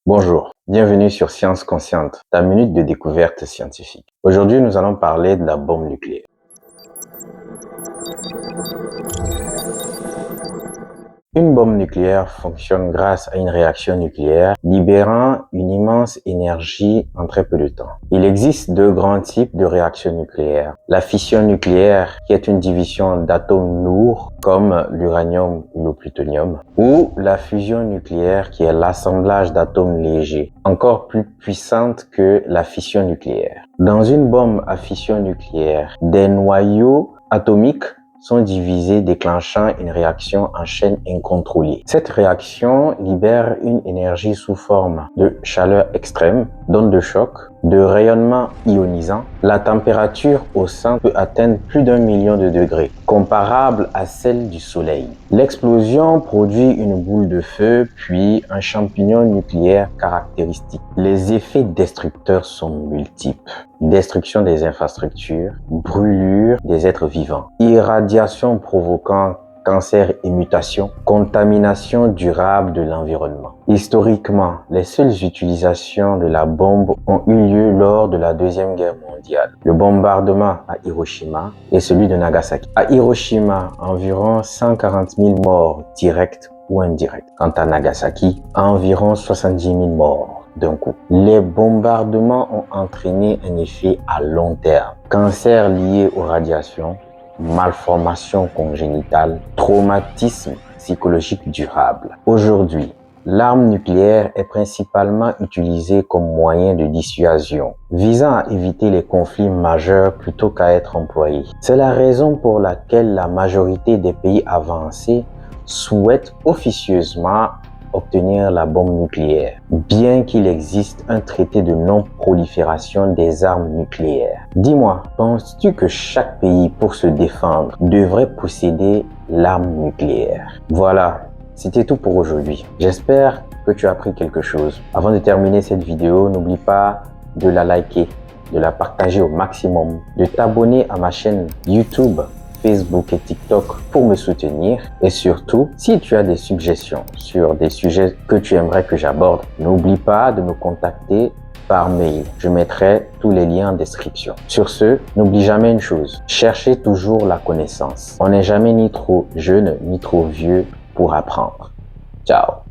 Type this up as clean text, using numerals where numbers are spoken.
Bonjour, bienvenue sur Science Consciente, ta minute de découverte scientifique. Aujourd'hui, nous allons parler de la bombe nucléaire. Une bombe nucléaire fonctionne grâce à une réaction nucléaire libérant une immense énergie en très peu de temps. Il existe deux grands types de réactions nucléaires. La fission nucléaire, qui est une division d'atomes lourds comme l'uranium ou le plutonium, ou la fusion nucléaire, qui est l'assemblage d'atomes légers, encore plus puissante que la fission nucléaire. Dans une bombe à fission nucléaire, des noyaux atomiques sont divisés, déclenchant une réaction en chaîne incontrôlée. Cette réaction libère une énergie sous forme de chaleur extrême, d'ondes de choc, de rayonnement ionisant. La température au centre peut atteindre plus d'1 million de degrés, comparable à celle du Soleil. L'explosion produit une boule de feu, puis un champignon nucléaire caractéristique. Les effets destructeurs sont multiples. Destruction des infrastructures, brûlure des êtres vivants, irradiation provoquant cancer et mutation, contamination durable de l'environnement. Historiquement, les seules utilisations de la bombe ont eu lieu lors de la Deuxième Guerre mondiale. Le bombardement à Hiroshima et celui de Nagasaki. À Hiroshima, environ 140 000 morts directs ou indirects. Quant à Nagasaki, environ 70 000 morts d'un coup. Les bombardements ont entraîné un effet à long terme. Cancer lié aux radiations, malformation congénitale, traumatisme psychologique durable. Aujourd'hui, l'arme nucléaire est principalement utilisée comme moyen de dissuasion, visant à éviter les conflits majeurs plutôt qu'à être employée. C'est la raison pour laquelle la majorité des pays avancés souhaitent officieusement obtenir la bombe nucléaire, bien qu'il existe un traité de non-prolifération des armes nucléaires. Dis-moi, penses-tu que chaque pays, pour se défendre, devrait posséder l'arme nucléaire? Voilà, c'était tout pour aujourd'hui. J'espère que tu as appris quelque chose. Avant de terminer cette vidéo, n'oublie pas de la liker, de la partager au maximum, de t'abonner à ma chaîne YouTube, Facebook et TikTok pour me soutenir. Et surtout, si tu as des suggestions sur des sujets que tu aimerais que j'aborde, n'oublie pas de me contacter par mail. Je mettrai tous les liens en description. Sur ce, n'oublie jamais une chose, cherchez toujours la connaissance. On n'est jamais ni trop jeune ni trop vieux pour apprendre. Ciao!